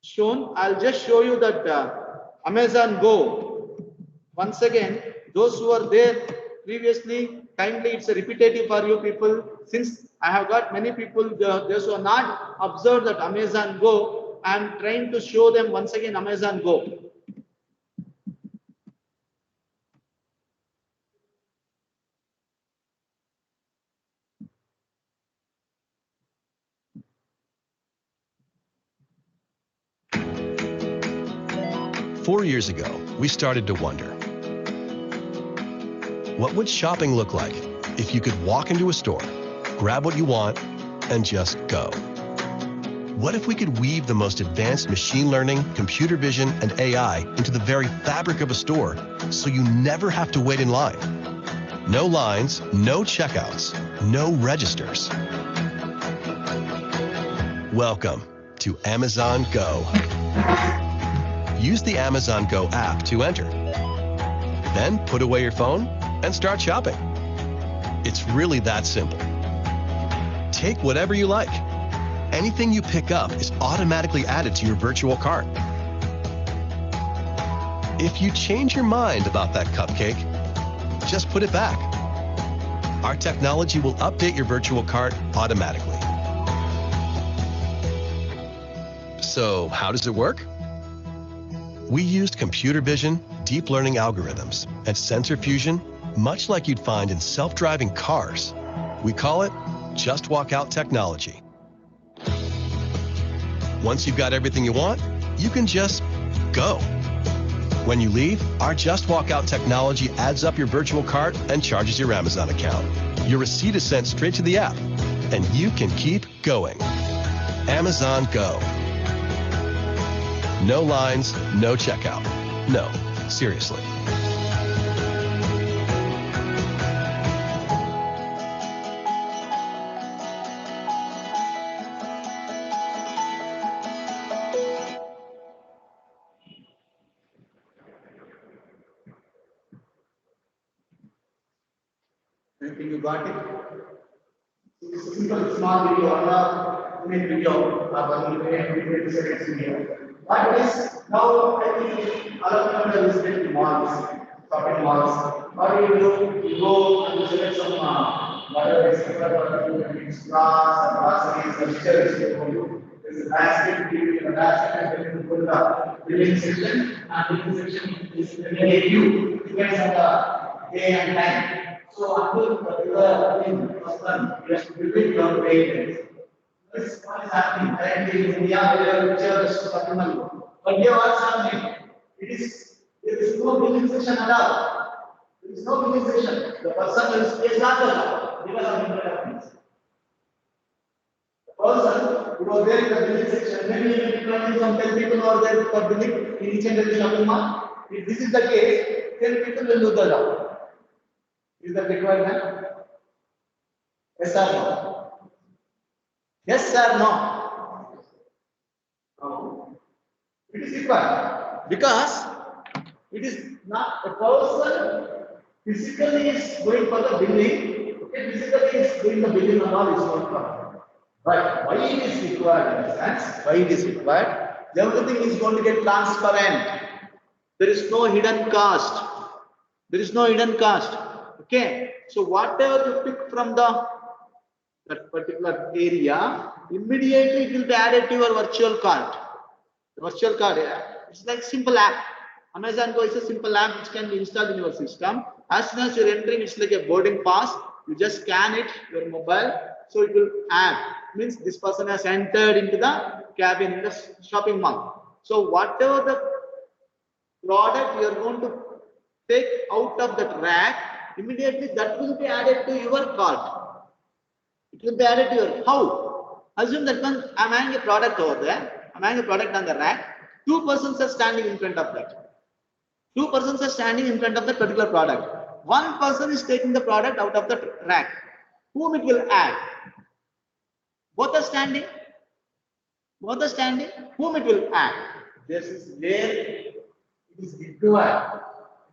shown. I'll just show you that Amazon Go. Once again, those who are there previously, kindly, it's a repetitive for you people. Since I have got many people, those who are not observed that Amazon Go, I'm trying to show them once again Amazon Go. 4 years ago, we started to wonder, what would shopping look like if you could walk into a store, grab what you want, and just go? What if we could weave the most advanced machine learning, computer vision, and AI into the very fabric of a store so you never have to wait in line? No lines, no checkouts, no registers. Welcome to Amazon Go. Use the Amazon Go app to enter. Then put away your phone and start shopping. It's really that simple. Take whatever you like. Anything you pick up is automatically added to your virtual cart. If you change your mind about that cupcake, just put it back. Our technology will update your virtual cart automatically. So how does it work? We used computer vision, deep learning algorithms, and sensor fusion, much like you'd find in self-driving cars. We call it Just Walk Out technology. Once you've got everything you want, you can just go. When you leave, our Just Walk Out technology adds up your virtual cart and charges your Amazon account. Your receipt is sent straight to the app, and you can keep going. Amazon Go. No lines, no checkout. No, seriously. Anything you got it? It's a simple small video or a minute video, 1 seconds video. What is now? I think all of you are visiting malls, shopping malls. What do? You go and you select some whatever is glass, groceries, vegetables. There's a basket, you give a basket, and then you put the billing section, and billing section is a queue. Depends on the day and time. So until particular person, you have to build your payments. This is what is happening currently in India, where whichever is terminal. But here what's happening? There is no billing section at all. There is no billing section. The person is not there because of internet. The person who was there in the billing section, maybe some 10 people are there for billing in each and every shopping mall. If this is the case, 10 people will do the job. Is that requirement? Yes or no? Yes or no? No. It is required because it is not a person physically is going for the billing. Okay, physically is doing the billing and all is not for. But why it is required in the sense? Why it is required? Everything is going to get transparent. There is no hidden cost. There is no hidden cost. Okay, so whatever you pick from that particular area, immediately it will be added to your virtual cart. The virtual cart, it's like simple app. Amazon Go is a simple app which can be installed in your system. As soon as you're entering, it's like a boarding pass. You just scan it, your mobile, so it will add. Means this person has entered into the cabin in the shopping mall. So whatever the product you are going to take out of that rack, immediately that will be added to your cart. It will be added to your how? Assume that I'm having a product over there. I'm having a product on the rack. 2 persons are standing in front of that. 2 persons are standing in front of that particular product. 1 person is taking the product out of the rack. Whom it will add? Both are standing. Both are standing. Whom it will add? This is where it is required.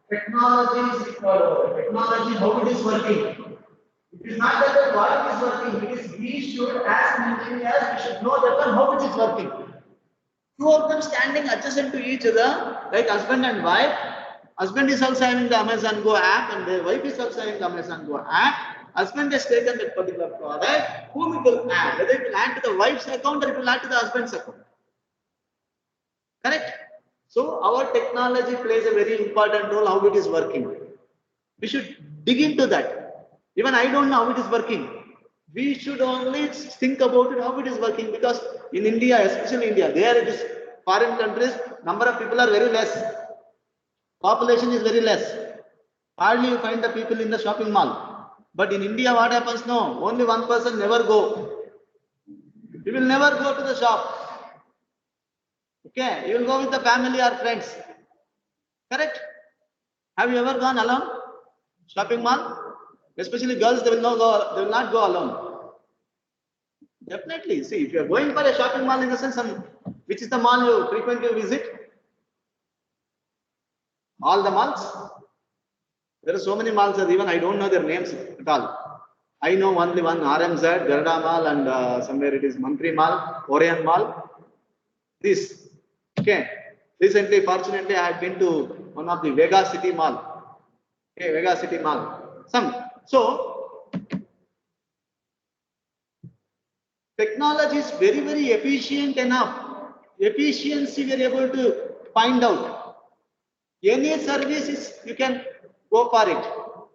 Technology is required. Technology, how it is working. It is not that the product is working. It is we should, as engineers, we should know that how it is working. Two of them standing adjacent to each other, like husband and wife. Husband is also having the Amazon Go app, and the wife is also having the Amazon Go app. Husband has taken that particular product. Whom it will add? Whether it will add to the wife's account or it will add to the husband's account. Correct? So our technology plays a very important role how it is working. We should dig into that. Even I don't know how it is working. We should only think about it, how it is working, because in India, especially India, there it is foreign countries, number of people are very less. Population is very less. Hardly you find the people in the shopping mall. But in India, what happens? No, only one person never go. He will never go to the shop. Okay, you will go with the family or friends. Correct? Have you ever gone alone? Shopping mall? Especially girls, they will not go alone. Definitely. See, if you are going for a shopping mall in the sense, which is the mall you frequently visit? All the malls? There are so many malls that even I don't know their names at all. I know only one RMZ, Garda Mall, and somewhere it is Mantri Mall, Orion Mall. This. Okay. Recently, fortunately, I had been to one of the Vega City Mall. Okay, Vega City Mall. So, technology is very, very efficient enough. Efficiency we are able to find out. Any service is, you can go for it.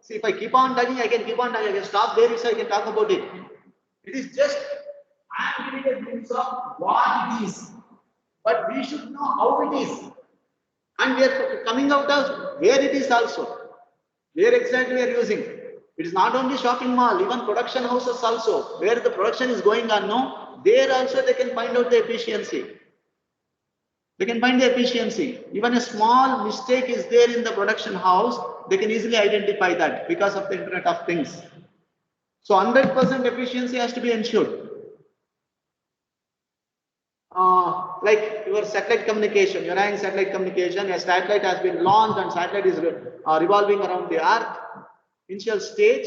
See, if I keep on talking, I can keep on talking. I can stop there, so I can talk about it. It is just, I am giving a glimpse of what it is. But we should know how it is. And we are coming out of where it is also. Where exactly we are using. It is not only shopping mall, even production houses also. Where the production is going on, no, there also they can find out the efficiency. They can find the efficiency. Even a small mistake is there in the production house, they can easily identify that because of the Internet of Things. So 100% efficiency has to be ensured. Like your satellite communication, you're having satellite communication, a satellite has been launched and satellite is revolving around the Earth. Initial stage,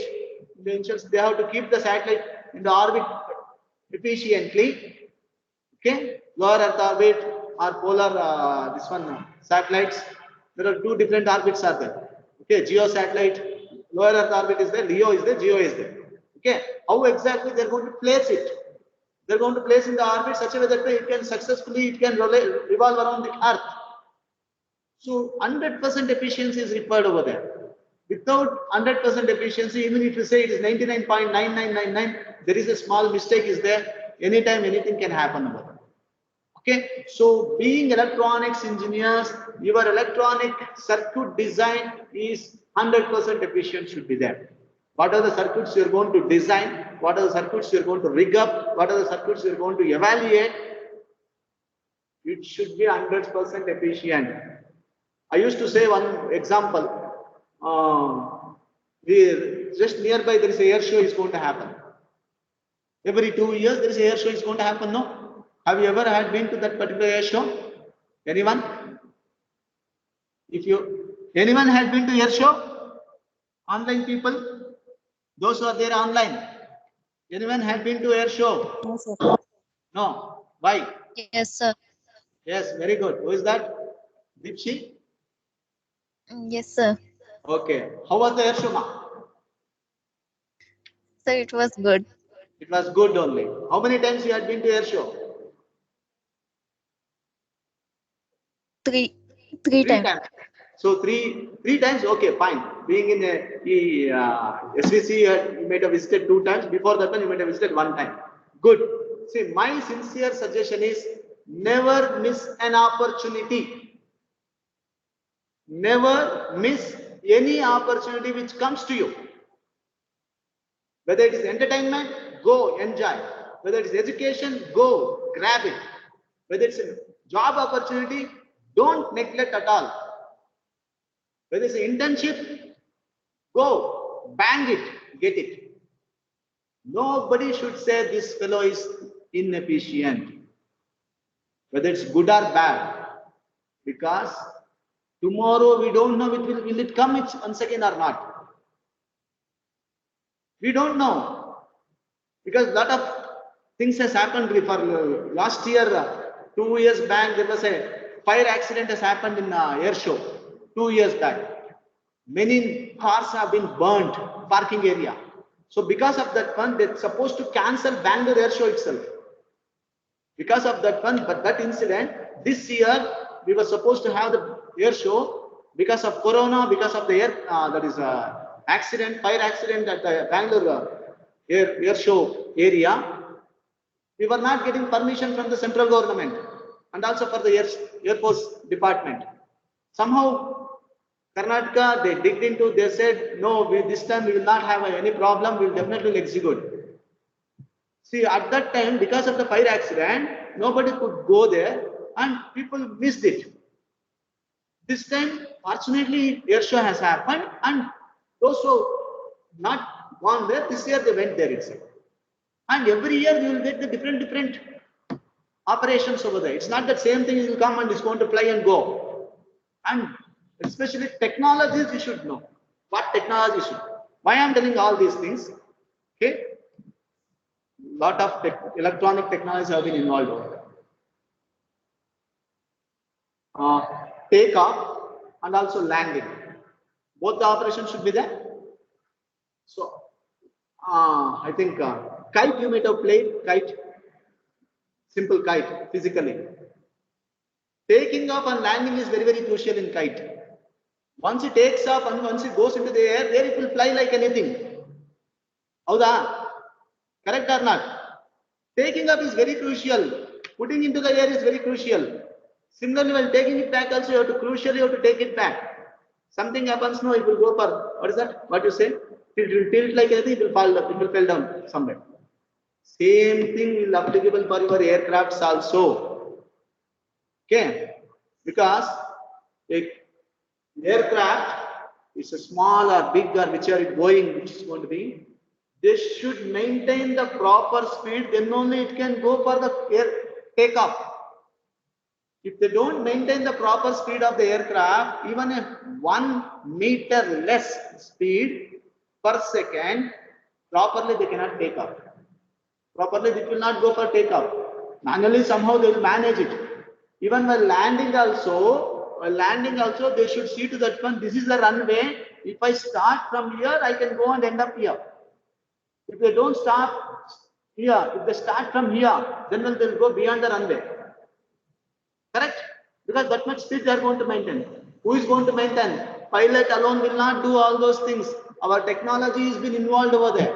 they have to keep the satellite in the orbit efficiently. Okay, lower Earth orbit or polar, satellites. There are two different orbits are there. Okay, geo satellite, lower Earth orbit is there, LEO is there, geo is there. Okay, how exactly they're going to place it? They're going to place in the orbit such a way that it can successfully, revolve around the Earth. So 100% efficiency is required over there. Without 100% efficiency, even if you say it is 99.9999, there is a small mistake is there. Anytime anything can happen over there. Okay, so being electronics engineers, your electronic circuit design is 100% efficient should be there. What are the circuits you're going to design? What are the circuits you're going to rig up? What are the circuits you're going to evaluate? It should be 100% efficient. I used to say one example. Just nearby there is a air show is going to happen. Every 2 years there is a air show is going to happen, no? Have you ever had been to that particular air show? Anyone? Anyone had been to air show? Online people? Those who are there online? Anyone had been to air show? No, sir. No. Why? Yes, sir. Yes, very good. Who is that? Dipshi? Yes, sir. Okay. How was the air show, ma? Sir, it was good. It was good only. How many times you had been to air show? Three Three times. times. So three times. Okay, fine. Being in SVC, you might have visited 2 times. Before that one, you might have visited 1 time. Good. See, my sincere suggestion is never miss an opportunity. Never miss any opportunity which comes to you. Whether it is entertainment, go enjoy. Whether it is education, go grab it. Whether it's a job opportunity, don't neglect at all. Whether it's an internship, go bang it, get it. Nobody should say this fellow is inefficient. Whether it's good or bad, because tomorrow we don't know will it come once again or not. We don't know, because a lot of things has happened for last year. 2 years back, there was a fire accident has happened in air show. 2 years back. Many cars have been burnt, parking area. So because of that one, they're supposed to cancel Bangalore air show itself. Because of that one, but that incident, this year, we were supposed to have the air show. Because of Corona, because of the accident, fire accident at the Bangalore air show area, we were not getting permission from the central government and also for the Air Force Department. Somehow, Karnataka, they digged into, they said, no, this time we will not have any problem, we will definitely execute. See, at that time, because of the fire accident, nobody could go there and people missed it. This time, fortunately, air show has happened and those who not gone there, this year they went there itself. And every year we will get the different operations over there. It's not that same thing will come and it's going to fly and go. And especially technologies, you should know. What technology should know. Why I'm telling all these things? Okay. Lot of electronic technologies have been involved over there. Takeoff and also landing. Both the operations should be there. So, I think kite you might have played, kite. Simple kite, physically. Taking off and landing is very crucial in kite. Once it takes off and once it goes into the air, there it will fly like anything. Howda? Correct or not? Taking off is very crucial. Putting into the air is very crucial. Similarly, while taking it back also, you have to take it back. Something happens, no, it will go for, what is that? What you say? It will tilt like anything, it will fall down somewhere. Same thing is applicable for your aircrafts also. Okay? Because a aircraft is a small or big or which are going, which is going to be, they should maintain the proper speed, then only it can go for the air takeoff. If they don't maintain the proper speed of the aircraft, even a 1 meter less speed per second, properly they cannot take off. Properly it will not go for takeoff. Manually somehow they will manage it. Even while landing also, they should see to that one, this is the runway. If I start from here, I can go and end up here. If they don't start here, if they start from here, then they'll go beyond the runway. Correct? Because that much speed they are going to maintain. Who is going to maintain? Pilot alone will not do all those things. Our technology has been involved over there.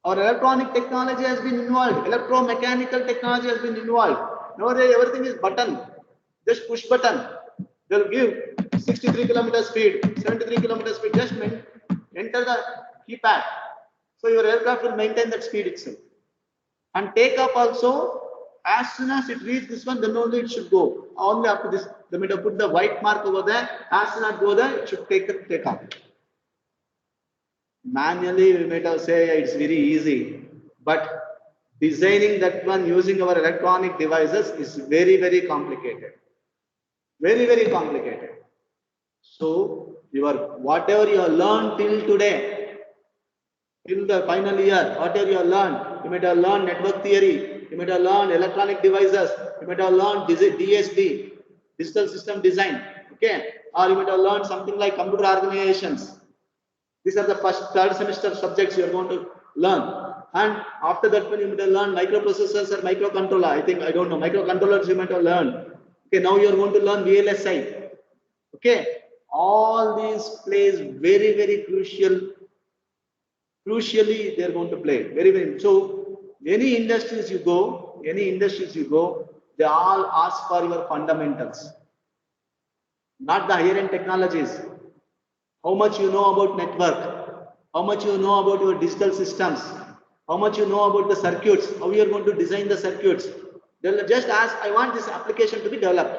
Our electronic technology has been involved. Electromechanical technology has been involved. Nowadays, everything is button. Just push button. They'll give 63 kilometer speed, 73 kilometer speed. Just enter the keypad. So your aircraft will maintain that speed itself. And takeoff also, as soon as it reaches this one, then only it should go. Only after this, they might have put the white mark over there. As soon as it goes there, it should take off. Manually, we might have say it's very easy, but designing that one using our electronic devices is very complicated. Very complicated. So whatever you have learned till today, till the final year, whatever you have learned, you might have learned network theory, you might have learned electronic devices, you might have learned DSD, digital system design, okay, or you might have learned something like computer organizations. These are the first, third semester subjects you are going to learn. And after that, when you might have learned microprocessors or microcontroller, I don't know, microcontrollers you might have learned. Okay, now you are going to learn VLSI. Okay, all these plays very crucially they are going to play. Very. So, any industries you go, they all ask for your fundamentals. Not the higher end technologies. How much you know about network, how much you know about your digital systems, how much you know about the circuits, how you are going to design the circuits. They'll just ask, I want this application to be developed.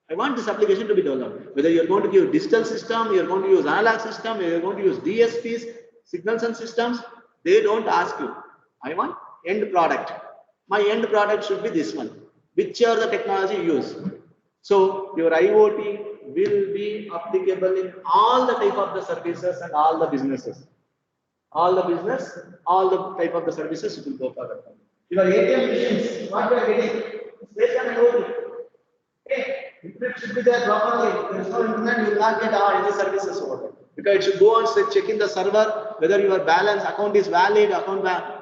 I want this application to be developed. Whether you're going to use digital system, you're going to use analog system, you're going to use DSPs, signals and systems, they don't ask you. I want end product. My end product should be this one. Whichever the technology you use. So your IoT will be applicable in all the type of the services and all the businesses. All the type of the services will go for that. Your ATM machines, what you are getting? It's based on IoT. Okay, internet should be there properly. If there is no internet, you will not get any services over there. Because it should go and check in the server whether your balance account is valid,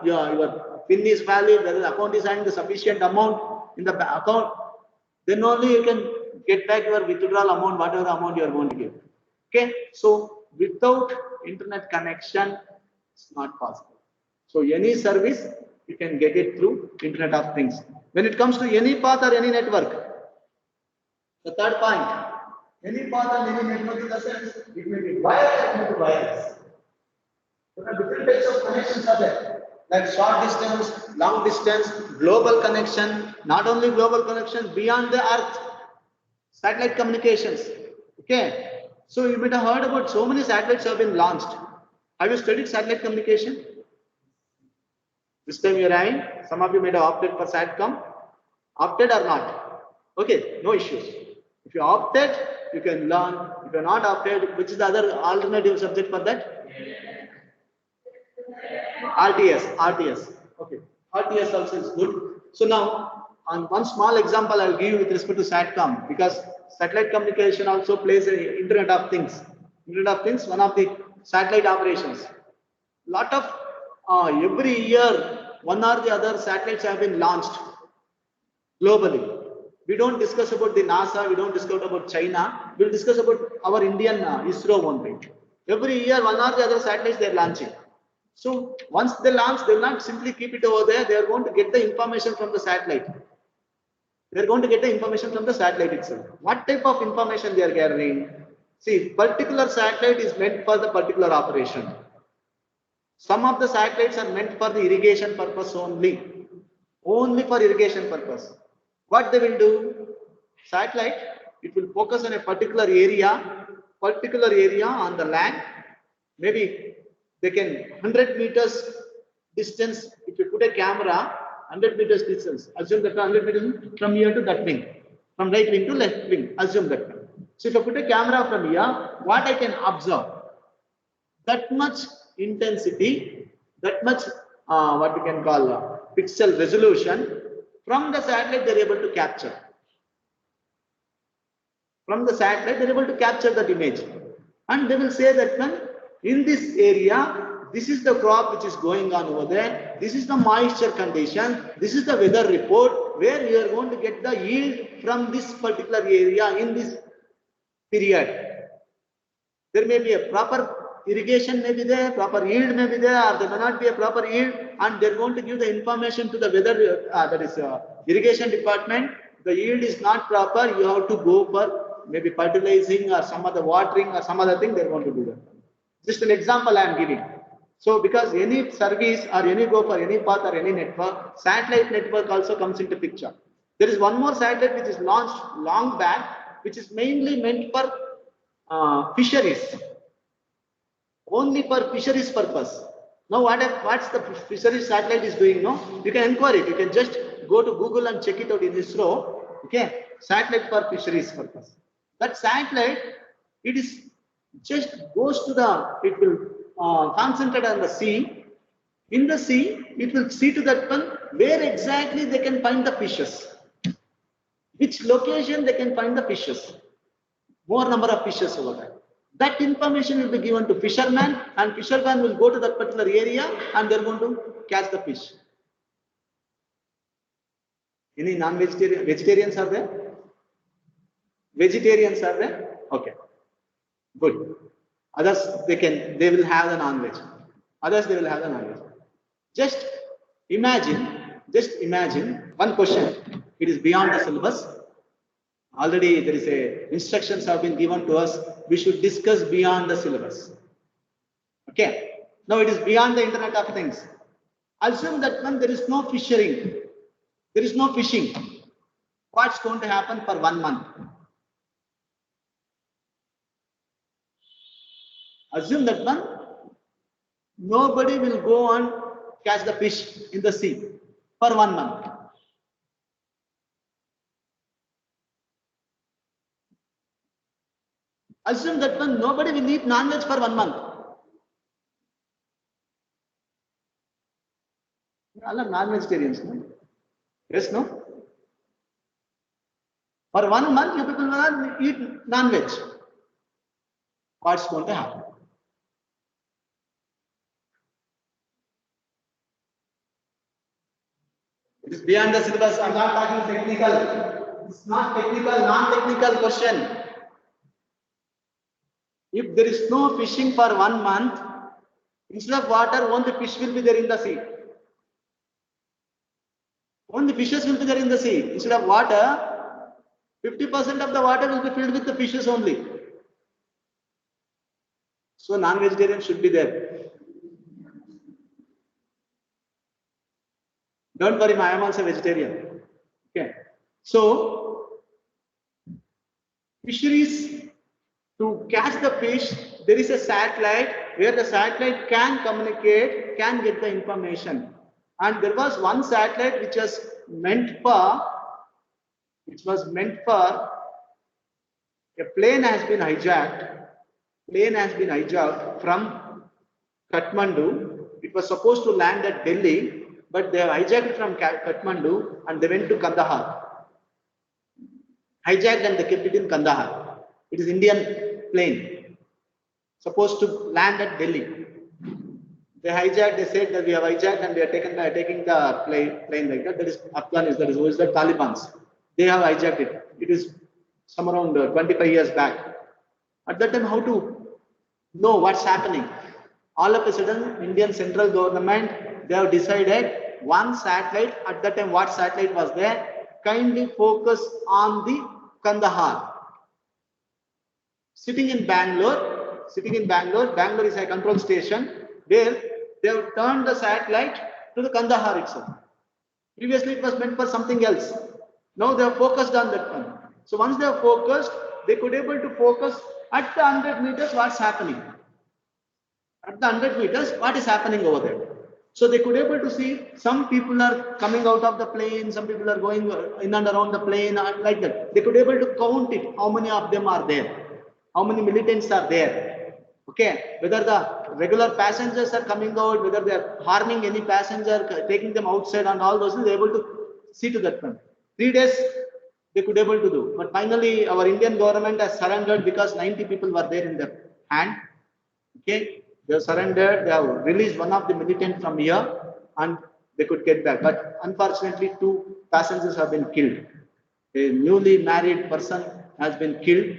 your PIN is valid, whether the account is having the sufficient amount in the account. Then only you can get back your withdrawal amount, whatever amount you are going to give. Okay, so without internet connection, it's not possible. So any service you can get it through Internet of Things. When it comes to any path or any network, the third point, any path or any network in the sense, it may be wired, it may be wireless. There are different types of connections are there, like short distance, long distance, global connection, not only global connection, beyond the earth, satellite communications. Okay, so you might have heard about so many satellites have been launched. Have you studied satellite communication? This time you're having, some of you might have opted for SATCOM. Opted or not? Okay, no issues. If you opted, you can learn. If you're not opted, which is the other alternative subject for that? RTS. Okay, RTS also is good. So now, on one small example, I'll give you with respect to SATCOM, because satellite communication also plays an Internet of Things. Internet of Things, one of the satellite operations. Lot of every year, one or the other satellites have been launched globally. We don't discuss about the NASA, we don't discuss about China, we'll discuss about our Indian ISRO only. Every year, one or the other satellites they're launching. So once they launch, they will not simply keep it over there, they are going to get the information from the satellite. They are going to get the information from the satellite itself. What type of information they are gathering? See, particular satellite is meant for the particular operation. Some of the satellites are meant for the irrigation purpose only for irrigation purpose. What they will do? Satellite, it will focus on a particular area on the land. Maybe they can 100 meters distance. If you put a camera, 100 meters distance, assume that 100 meters from here to that wing, from right wing to left wing, assume that. So if I put a camera from here, what I can observe? That much intensity, that much what we can call pixel resolution from the satellite they're able to capture. From the satellite they're able to capture that image, and they will say that when in this area, this is the crop which is going on over there, this is the moisture condition, this is the weather report, where you are going to get the yield from this particular area in this period. There may be a proper irrigation may be there, proper yield may be there, or there may not be a proper yield, and they're going to give the information to the weather, that is irrigation department. The yield is not proper, you have to go for maybe fertilizing or some other watering or some other thing, they're going to do that. Just an example I am giving. So because any service or any go for any path or any network, satellite network also comes into picture. There is one more satellite which is launched long back, which is mainly meant for fisheries. Only for fisheries purpose. Now what's the fisheries satellite is doing? No, you can inquire it. You can just go to Google and check it out in ISRO. Okay, satellite for fisheries purpose. That satellite, it is just goes to the, it will concentrate on the sea. In the sea, it will see to that one where exactly they can find the fishes. Which location they can find the fishes. More number of fishes over there. That information will be given to fishermen, and fishermen will go to that particular area and they're going to catch the fish. Any non-vegetarian? Vegetarians are there? Vegetarians are there? Okay. Good. Others they will have the non-veg. Others they will have the non-veg. Just imagine one question. It is beyond the syllabus. Already there is a instructions have been given to us. We should discuss beyond the syllabus. Okay. Now it is beyond the Internet of Things. Assume that when there is no fishing, there is no fishing. What's going to happen for 1 month? Assume that one, nobody will go and catch the fish in the sea for 1 month. Assume that one, nobody will eat non-veg for 1 month. All are non-vegetarians, no? Yes, no? For 1 month, you people will not eat non-veg. What's going to happen? It is beyond the syllabus. I'm not talking technical. It's not technical, non-technical question. If there is no fishing for 1 month, instead of water, only fish will be there in the sea. Only fishes will be there in the sea. Instead of water, 50% of the water will be filled with the fishes only. So non-vegetarian should be there. Don't worry, I am also vegetarian. Okay. So fisheries, to catch the fish, there is a satellite where the satellite can communicate, can get the information. And there was one satellite which was meant for a plane has been hijacked. Plane has been hijacked from Kathmandu. It was supposed to land at Delhi, but they have hijacked it from Kathmandu and they went to Kandahar. Hijacked and they kept it in Kandahar. It is Indian plane, supposed to land at Delhi. They hijacked, they said that we have hijacked and we are taking the plane like that. That is Afghanis, that is the Taliban's. They have hijacked it. It is some around 25 years back. At that time, how to know what's happening? All of a sudden, Indian central government, they have decided one satellite, at that time what satellite was there, kindly focus on the Kandahar. Sitting in Bangalore, Bangalore is a control station where they have turned the satellite to the Kandahar itself. Previously it was meant for something else. Now they have focused on that one. So once they have focused, they could able to focus at the 100 meters what's happening. At the 100 meters, what is happening over there. So they could able to see some people are coming out of the plane, some people are going in and around the plane, and like that. They could able to count it, how many of them are there, how many militants are there. Okay, whether the regular passengers are coming out, whether they are harming any passenger, taking them outside and all those things, they are able to see to that one. 3 days they could able to do. But finally, our Indian government has surrendered because 90 people were there in their hand. Okay, they have surrendered, they have released one of the militant from here and they could get back. But unfortunately, 2 passengers have been killed. A newly married person has been killed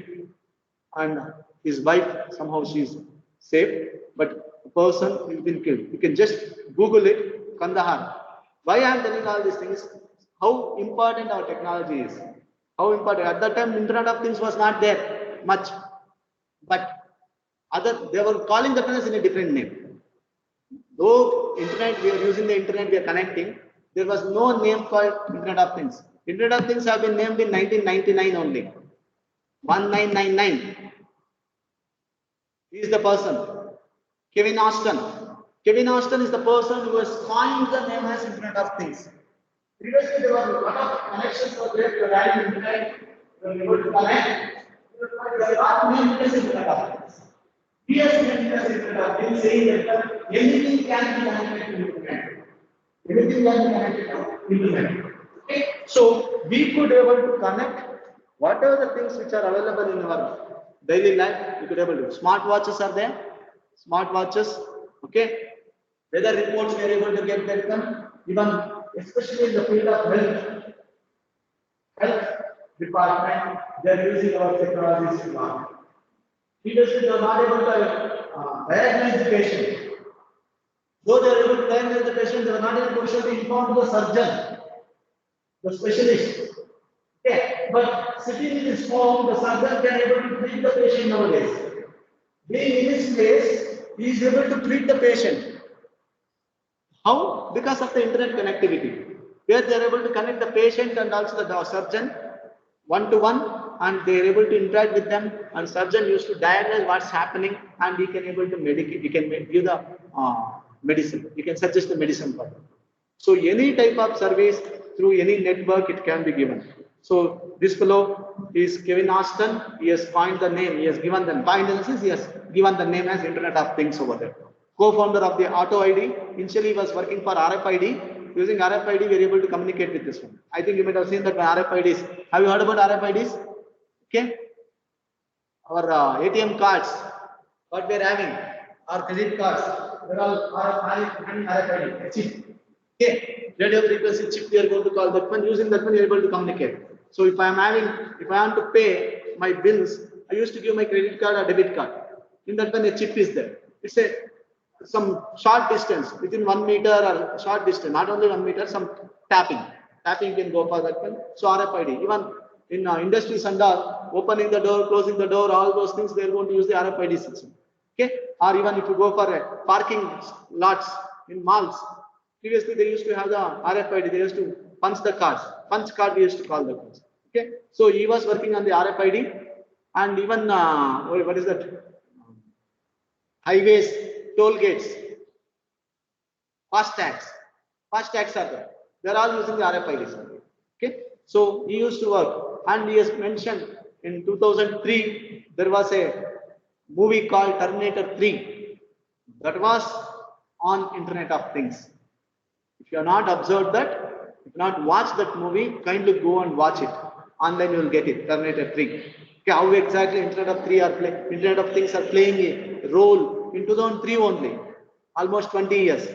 and his wife, somehow she is safe, but the person has been killed. You can just Google it, Kandahar. Why I am telling all these things? How important our technology is. How important. At that time, Internet of Things was not there much. But they were calling the things in a different name. Though internet, we are using the internet, we are connecting, there was no name called Internet of Things. Internet of Things have been named in 1999 only. 1999. He is the person. Kevin Austin. Kevin Austin is the person who has coined the name as Internet of Things. Previously, there were a lot of connections for there. You are adding internet, you are able to connect. You are not named as Internet of Things. He has named as Internet of Things, saying that anything can be connected to internet. Anything can be connected to internet. Okay. So we could able to connect whatever the things which are available in our daily life. We could able to. Smart watches are there. Smart watches. Okay. Weather reports we are able to get them. Even especially in the field of health department, they are using our technologies. Previously, they are not able to diagnose the patient. Though they are able to diagnose the patient, they are not able to inform the surgeon, the specialist. Okay, but sitting in his home, the surgeon can able to treat the patient nowadays. Being in his place, he is able to treat the patient. How? Because of the internet connectivity, where they are able to connect the patient and also the surgeon one-to-one, and they are able to interact with them, and surgeon used to diagnose what's happening, and he can able to medicate, he can give the medicine, he can suggest the medicine for them. So any type of service through any network, it can be given. So this fellow is Kevin Austin, he has coined the name, he has given the he has given the name as Internet of Things over there. Co-founder of the Auto ID, initially he was working for RFID, using RFID, we are able to communicate with this one. I think you might have seen that RFIDs. Have you heard about RFIDs? Okay. Our ATM cards, what we are having, our credit cards, they're all RFID chip. Okay. Radio frequency chip, we are going to call that one. Using that one, you are able to communicate. So if I want to pay my bills, I used to give my credit card or debit card. In that one, a chip is there. It's some short distance, within 1 meter or short distance, not only 1 meter, some tapping can go for that one. So RFID, even in industries and all, opening the door, closing the door, all those things, they are going to use the RFID system. Okay. Or even if you go for parking lots in malls, previously they used to have the RFID, they used to punch the cards. Punch card we used to call that. Okay. So he was working on the RFID, and even what is that? Highways, toll gates, fast tags are there. They are all using the RFIDs. Okay. So he used to work, and he has mentioned in 2003 there was a movie called Terminator 3 that was on Internet of Things. If you have not observed that, if you have not watched that movie, kindly go and watch it. Online you will get it. Terminator 3. Okay, how exactly Internet of Things are playing a role in 2003 only, almost 20 years.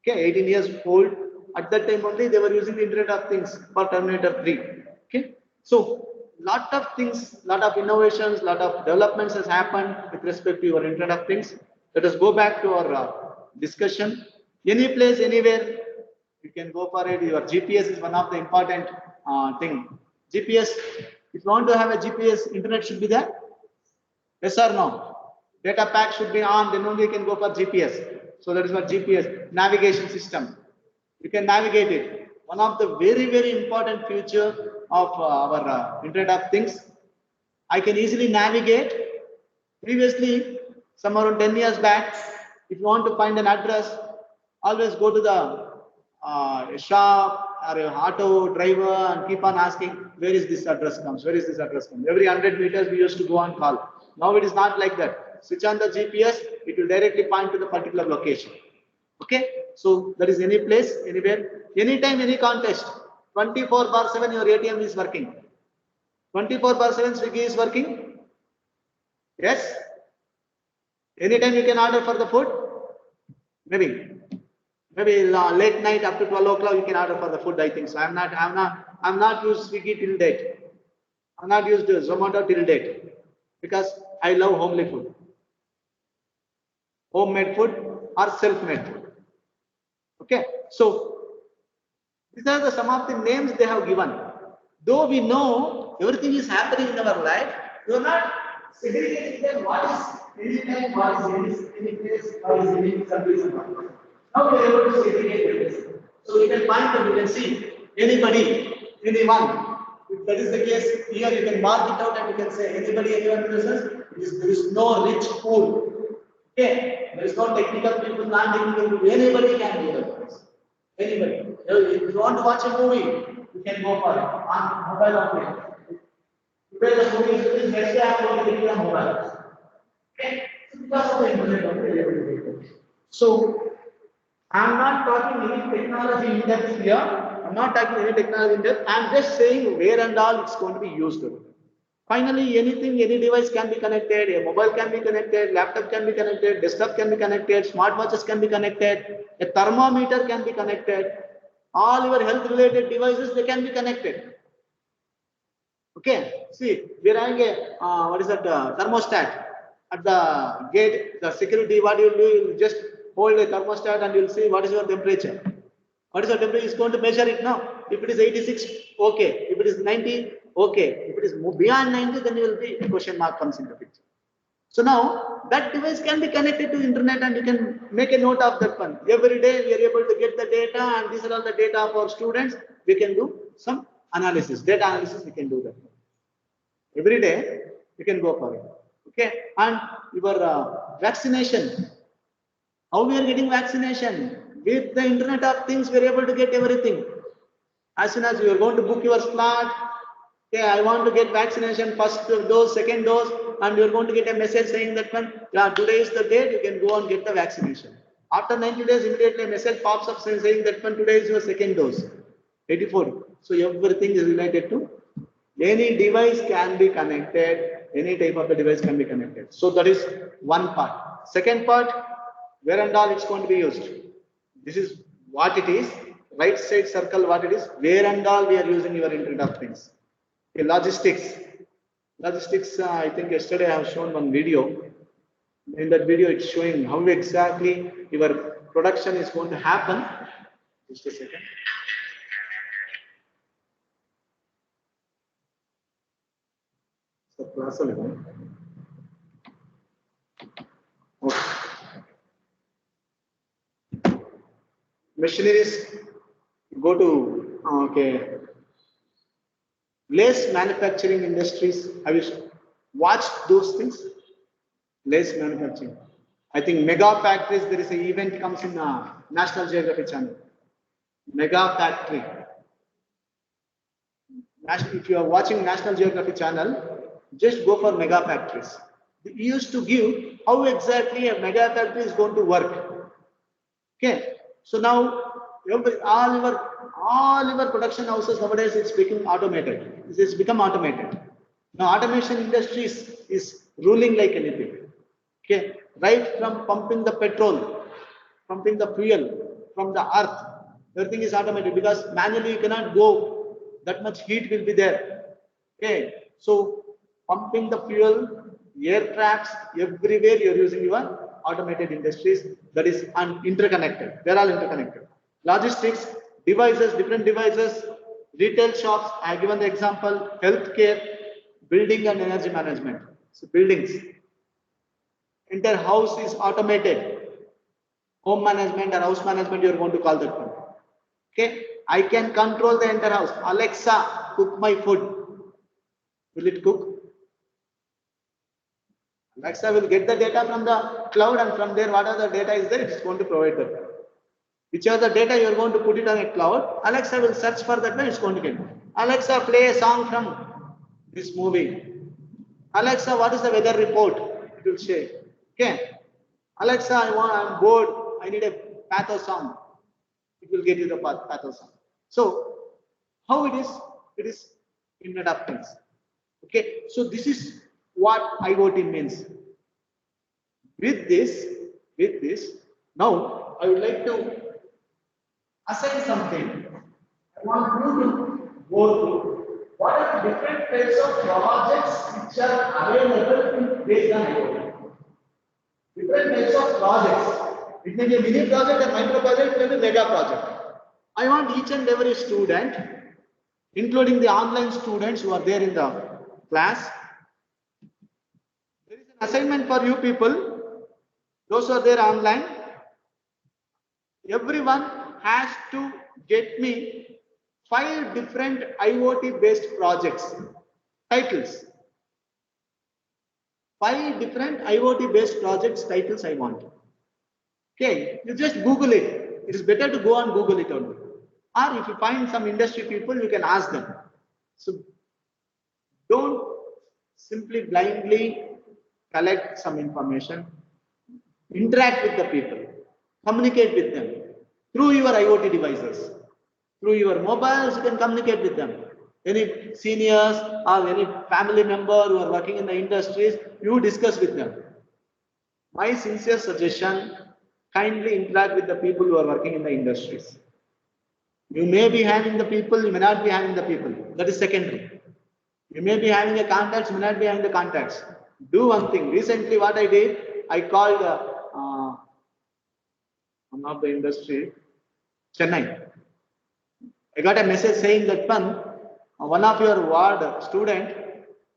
Okay, 18 years old. At that time only they were using the Internet of Things for Terminator 3. Okay, so lot of things, lot of innovations, lot of developments has happened with respect to your Internet of Things. Let us go back to our discussion. Any place, anywhere, you can go for it. Your GPS is one of the important thing. GPS, if you want to have a GPS, internet should be there. Yes or no? Data pack should be on, then only you can go for GPS. So that is what GPS, navigation system. You can navigate it. One of the very, very important feature of our Internet of Things. I can easily navigate. Previously, some around 10 years back, if you want to find an address, always go to the shop or an auto driver and keep on asking, where is this address comes? Where is this address comes? Every 100 meters we used to go and call. Now it is not like that. Switch on the GPS, it will directly point to the particular location. Okay, so that is any place, anywhere, anytime, any contest. 24/7 your ATM is working. 24/7 Swiggy is working. Yes. Anytime you can order for the food. Maybe late night up to 12 o'clock you can order for the food. I think so. I'm not used Swiggy till date. I'm not used Zomato till date because I love homely food, homemade food or self-made food. Okay, so these are some of the names they have given. Though we know everything is happening in our life, we are not segregating them. What is anytime, what is any place, what is any service. Now we are able to segregate this. So you can find them, you can see anybody, anyone. If that is the case, here you can mark it out and you can say anybody, anyone in the sense, there is no rich pool. Okay, there is no technical people, non-technical people, anybody can do that. Anybody. If you want to watch a movie, you can go for it on mobile only. Today the movie is next day I am going to on mobile. Okay, so because of the internet only. So I am not talking any technology in depth here. I am not talking any technology in depth. I am just saying where and all it's going to be used. Finally, anything, any device can be connected, a mobile can be connected, laptop can be connected, desktop can be connected, smartwatches can be connected, a thermometer can be connected, all your health related devices, they can be connected. Okay, see, we are having a, what is that, thermostat at the gate, the security, what you will do, you will just hold a thermostat and you will see what is your temperature. What is your temperature? Is going to measure it now. If it is 86, okay. If it is 90, okay. If it is beyond 90, then you will be a question mark comes into picture. So now that device can be connected to internet and you can make a note of that one. Every day we are able to get the data and these are all the data of our students. We can do some analysis, data analysis. We can do that. Every day you can go for it. Okay. And your vaccination. How we are getting vaccination? With the Internet of Things, we are able to get everything. As soon as you are going to book your slot, okay, I want to get vaccination, first dose, second dose, and you are going to get a message saying that one, yeah, today is the date, you can go and get the vaccination. After 90 days, immediately a message pops up saying that one today is your second dose. 84. So everything is related to any device can be connected, any type of the device can be connected. So that is one part. Second part, where and all it's going to be used. This is what it is. Right side circle what it is, where and all we are using your Internet of Things. Okay, logistics. Logistics, I think yesterday I have shown one video. In that video, it's showing how exactly your production is going to happen. Just a second. So, class 11. Okay. Machineries go to okay. Lace manufacturing industries. Have you watched those things? Lace manufacturing. I think mega factories. There is an event comes in National Geographic Channel. Mega factory. If you are watching National Geographic Channel, just go for mega factories. They used to give how exactly a mega factory is going to work. Okay, so now all your production houses nowadays it's becoming automated. It's become automated. Now automation industry is ruling like anything. Okay, right from pumping the petrol, pumping the fuel from the earth, everything is automated because manually you cannot go. That much heat will be there. Okay, so pumping the fuel, aircrafts, everywhere you're using your automated industries that is interconnected. They're all interconnected. Logistics, devices, different devices, retail shops. I have given the example, healthcare, building and energy management. So buildings. Entire house is automated. Home management or house management, you're going to call that one. Okay, I can control the entire house. Alexa, cook my food. Will it cook? Alexa will get the data from the cloud, and from there, whatever the data is there, it's going to provide that. Whichever the data you're going to put it on a cloud, Alexa will search for that one, it's going to get. Alexa, play a song from this movie. Alexa, what is the weather report? It will say. Okay. Alexa, I'm bored. I need a pathos song. It will get you the pathos song. So, how it is? It is Internet of Things. Okay. So this is what IoT means. With this, now I would like to assign something. I want you to go through what are the different types of projects which are available based on IoT. Different types of projects. It may be a mini project, a micro project, it may be a mega project. I want each and every student, including the online students who are there in the class. There is an assignment for you people, those who are there online. Everyone has to get me 5 different IoT based projects, titles. 5 different IoT based projects titles I want. Okay, you just Google it. It is better to go and Google it only. Or if you find some industry people, you can ask them. So don't simply blindly collect some information. Interact with the people. Communicate with them through your IoT devices. Through your mobiles, you can communicate with them. Any seniors or any family member who are working in the industries, you discuss with them. My sincere suggestion, kindly interact with the people who are working in the industries. You may be having the people, you may not be having the people. That is secondary. You may be having the contacts, you may not be having the contacts. Do one thing. Recently, what I did, I called one of the industry, Chennai. I got a message saying that one of your ward student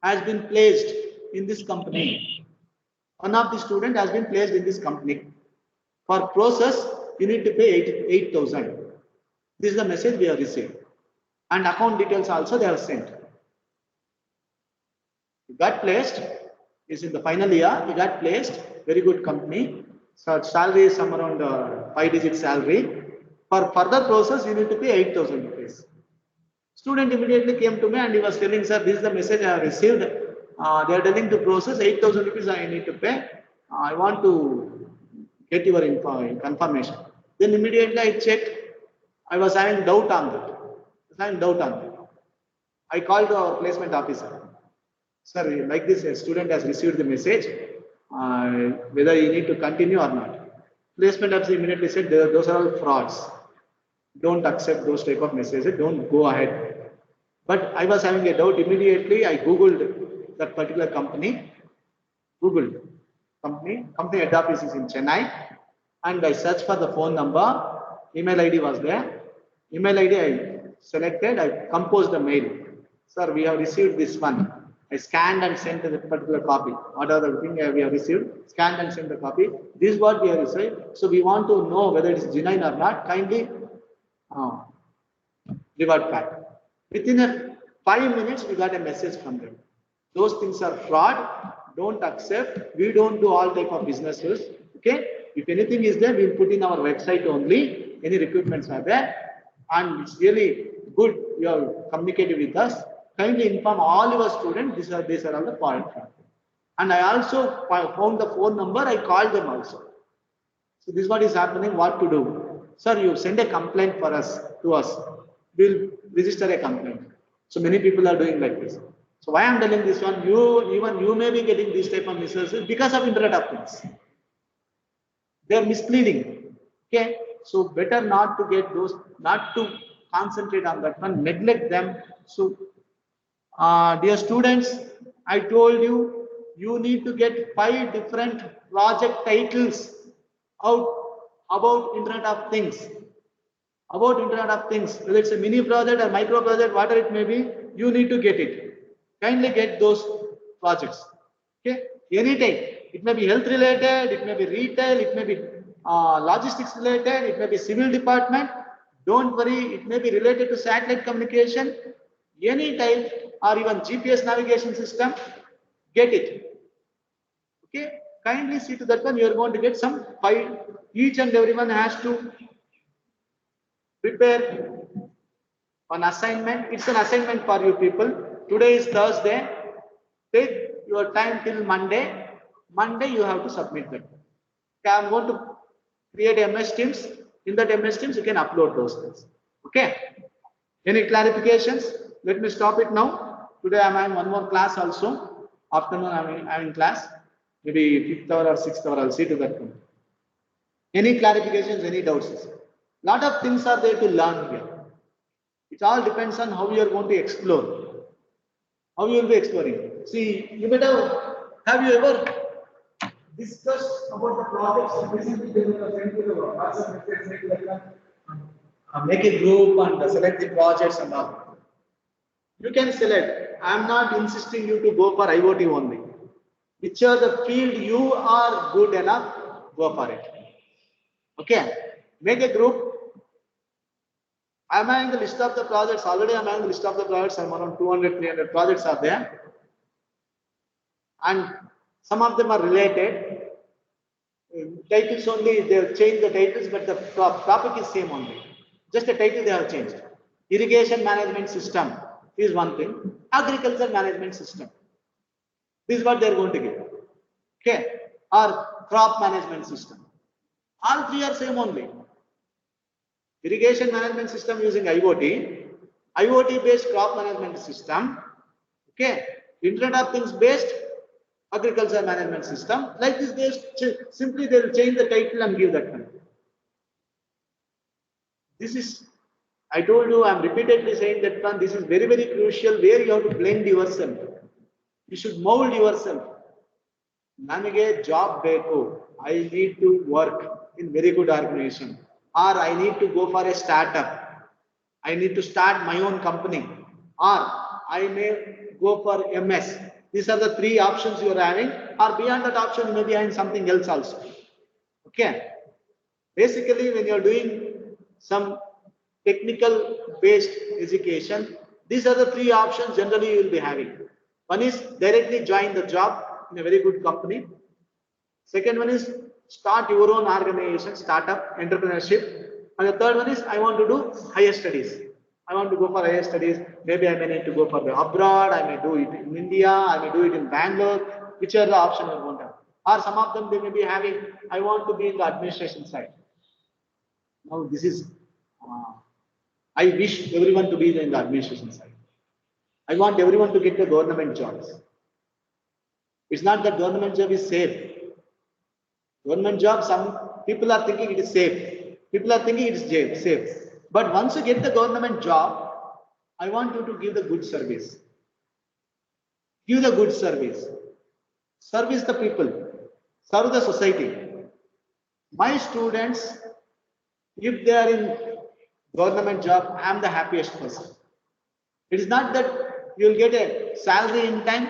has been placed in this company. One of the student has been placed in this company. For process, you need to pay 8,000. This is the message we have received. And account details also they have sent. He got placed, is in the final year, he got placed, very good company. So salary is some around 5-digit salary. For further process, you need to pay 8,000 rupees. Student immediately came to me and he was telling, sir, this is the message I have received. They are telling to process 8,000 rupees I need to pay. I want to get your confirmation. Then immediately I checked. I was having doubt on that. I called our placement officer. Sir, like this, a student has received the message, whether you need to continue or not. Placement officer immediately said, those are all frauds. Don't accept those type of messages. Don't go ahead. But I was having a doubt. Immediately, I Googled that particular company. Company head office is in Chennai, and I searched for the phone number. Email ID was there. Email ID I selected. I composed the mail. Sir, we have received this one. I scanned and sent the particular copy. Whatever the thing we have received, scanned and sent the copy. This is what we have received. So we want to know whether it is genuine or not. Kindly revert back. Within 5 minutes, we got a message from them. Those things are fraud. Don't accept. We don't do all type of businesses. Okay. If anything is there, we'll put in our website only. Any recruitments are there, and it's really good. You have communicated with us. Kindly inform all your students. These are all the points. And I also found the phone number. I called them also. So this is what is happening. What to do, sir? You send a complaint to us. We'll register a complaint. So many people are doing like this. So why I'm telling this one? You may be getting these type of messages because of Internet of Things. They are misleading. Okay, so better not to get those. Not to concentrate on that one. Neglect them. So, dear students, I told you, you need to get 5 different project titles out about Internet of Things. About Internet of Things, whether it's a mini project or micro project, whatever it may be, you need to get it. Kindly get those projects. Okay, any type. It may be health related, it may be retail, it may be logistics related, it may be civil department. Don't worry, it may be related to satellite communication, any type, or even GPS navigation system. Get it. Okay, kindly see to that one. You are going to get some 5. Each and everyone has to prepare an assignment. It's an assignment for you people. Today is Thursday. Take your time till Monday. Monday you have to submit that. Okay, I'm going to create MS Teams. In that MS Teams you can upload those things. Okay. Any clarifications? Let me stop it now. Today I'm having one more class also. Afternoon I'm in class. Maybe 5th hour or 6th hour. I'll see to that one. Any clarifications? Any doubts? Lot of things are there to learn here. It all depends on how you are going to explore. How you will be exploring. See, you better, have you ever discussed about the projects recently they were sent to the WhatsApp message, make a group and select the projects and all. You can select. I am not insisting you to go for IoT only. Which are the field you are good enough, go for it. Okay. Make a group. I am having the list of the projects. Already I am having the list of the projects. I am around 200, 300 projects are there. And some of them are related. Titles only, they have changed the titles, but the topic is same only. Just the title they have changed. Irrigation management system is one thing. Agriculture management system. This is what they are going to give. Okay. Or crop management system. All 3 are same only. Irrigation management system using IoT. IoT based crop management system. Okay. Internet of Things based agriculture management system. Like this, they simply they will change the title and give that one. This is, I told you, I am repeatedly saying that one. This is very, very crucial where you have to blend yourself. You should mold yourself. Nanage job beku. I need to work in very good organization. Or I need to go for a startup. I need to start my own company. Or I may go for MS. These are the 3 options you are having. Or beyond that option, you may be having something else also. Okay. Basically, when you are doing some technical based education, these are the 3 options generally you will be having. One is directly join the job in a very good company. Second one is start your own organization, startup, entrepreneurship. And the third one is I want to do higher studies. I want to go for higher studies. Maybe I may need to go for the abroad. I may do it in India. I may do it in Bangalore. Which are the options you want to have. Or some of them, they may be having, I want to be in the administration side. Now this is, I wish everyone to be in the administration side. I want everyone to get the government jobs. It's not that government job is safe. Government job, some people are thinking it is safe. People are thinking it is safe. But once you get the government job, I want you to give the good service. Give the good service. Service the people. Serve the society. My students, if they are in government job, I am the happiest person. It is not that you will get a salary in time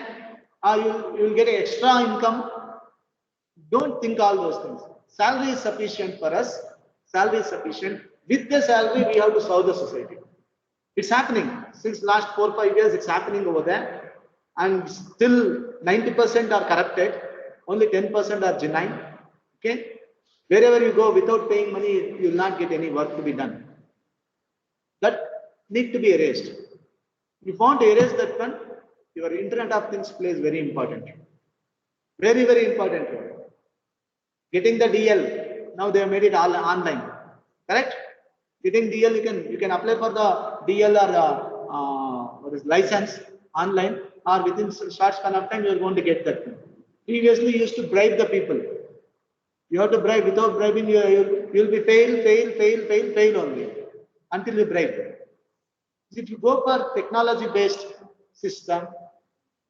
or you will get an extra income. Don't think all those things. Salary is sufficient for us. Salary is sufficient. With the salary, we have to serve the society. It's happening. Since last 4 or 5 years, it's happening over there. And still 90% are corrupted. Only 10% are genuine. Okay? Wherever you go without paying money, you will not get any work to be done. That need to be erased. If you want to erase that one, your Internet of Things plays very important. Very, very important role. Getting the DL, now they have made it all online. Correct? Getting DL, you can apply for the DL or what is license online, or within short span of time you are going to get that. Previously you used to bribe the people. You have to bribe. Without bribing, you will be fail only until you bribe. If you go for technology-based system,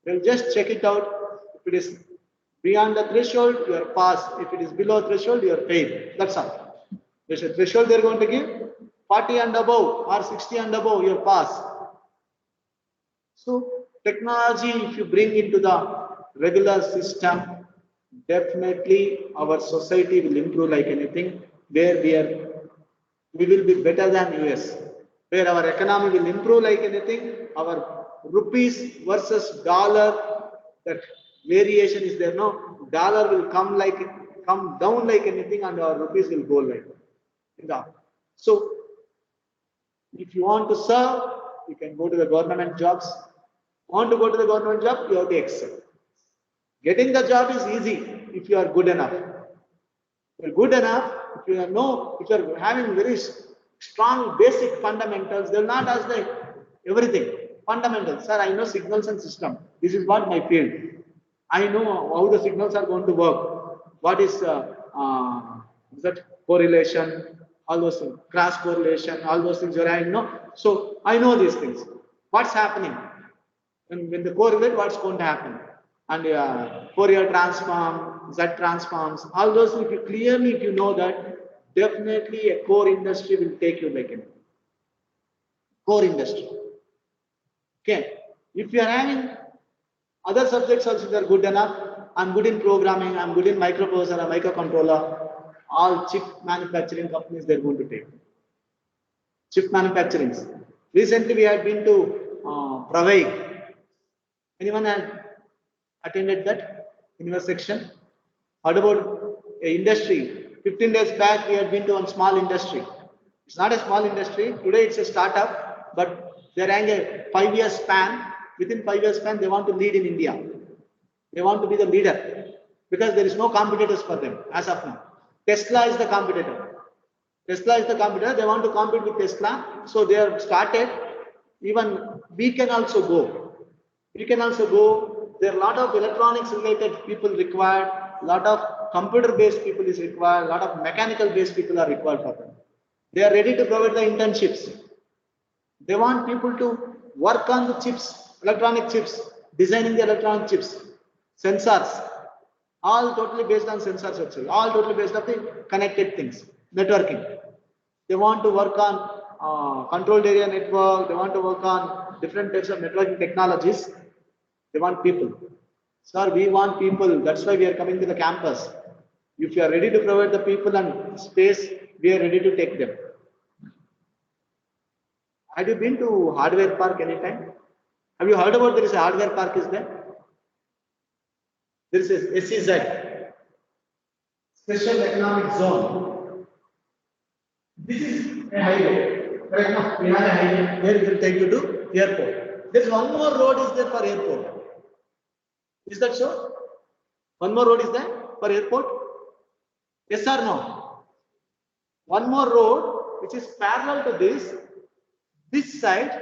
they'll just check it out. If it is beyond the threshold, you are pass. If it is below threshold, you are fail. That's all. There's a threshold they're going to give. 40 and above or 60 and above, you are pass. So technology, if you bring into the regular system, definitely our society will improve like anything. Where we will be better than US. Where our economy will improve like anything. Our rupees versus dollar, that variation is there. No, dollar will come down like anything, and our rupees will go like that. So if you want to serve, you can go to the government jobs. Want to go to the government job, you have to excel. Getting the job is easy if you are good enough. If you are good enough, if you are having very strong basic fundamentals, they will not ask everything. Fundamentals. Sir, I know signals and system. This is what my field. I know how the signals are going to work. What is that correlation, all those things, cross correlation, all those things I know. So I know these things. What's happening? And when they correlate, what's going to happen? And Fourier transform, Z transforms, all those, if you know that, definitely a core industry will take you like it. Core industry. Okay. If you are having other subjects also, they are good enough. I'm good in programming, I'm good in microprocessor, or microcontroller. All chip manufacturing companies, they're going to take. Chip manufacturing. Recently, we have been to Pravai. Anyone had attended that in your section? What about industry? 15 days back, we had been to one small industry. It's not a small industry. Today, it's a startup, but they're having a 5-year span. Within 5 years span, they want to lead in India. They want to be the leader because there is no competitors for them as of now. Tesla is the competitor. Tesla is the competitor. They want to compete with Tesla. So they have started. Even we can also go. We can also go. There are a lot of electronics related people required. A lot of computer based people is required. A lot of mechanical based people are required for them. They are ready to provide the internships. They want people to work on the chips, electronic chips, designing the electronic chips, sensors, all totally based on sensors actually, all totally based on the connected things, networking. They want to work on controlled area network, they want to work on different types of networking technologies. They want people. Sir, we want people, that's why we are coming to the campus. If you are ready to provide the people and space, we are ready to take them. Have you been to hardware park anytime? Have you heard about there is a hardware park is there? There is a SEZ, Special Economic Zone. This is a highway. Right now, we have a highway where it will take you to airport. There is one more road is there for airport. Is that so? One more road is there for airport? Yes or no? One more road which is parallel to this side,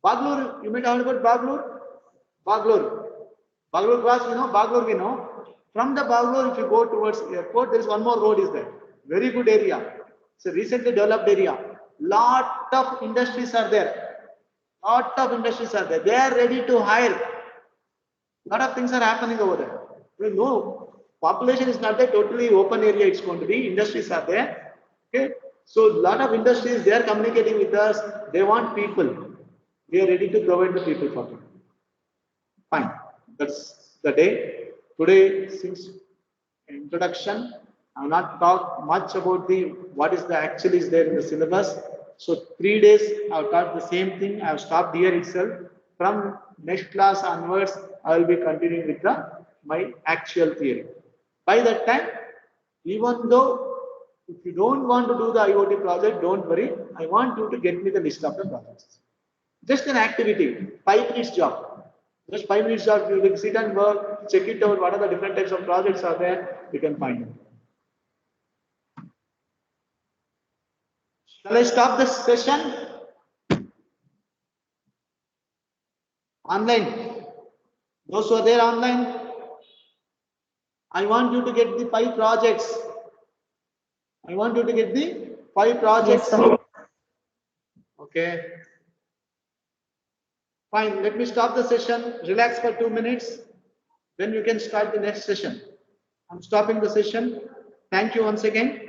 Bangalore, you might have heard about Bangalore? Bangalore. Bangalore cross, you know, Bangalore we know. From the Bangalore, if you go towards airport, there is one more road is there. Very good area. It's a recently developed area. Lot of industries are there. Lot of industries are there. They are ready to hire. Lot of things are happening over there. You know, population is not a totally open area. It's going to be industries are there. Okay. So lot of industries they are communicating with us. They want people. We are ready to provide the people for them. Fine. That's the day. Today, since introduction, I will not talk much about the what is the actually is there in the syllabus. So 3 days I have taught the same thing. I have stopped here itself. From next class onwards, I will be continuing with my actual theory. By that time, even though if you don't want to do the IoT project, don't worry. I want you to get me the list of the projects. Just an activity, 5 minutes job. Just 5 minutes job, you will sit and work, check it out, what are the different types of projects are there, you can find them. Shall I stop the session? Online. Those who are there online, I want you to get the 5 projects. I want you to get the 5 projects. Yes, sir. Okay. Fine, let me stop the session, relax for 2 minutes, then you can start the next session. I'm stopping the session. Thank you once again.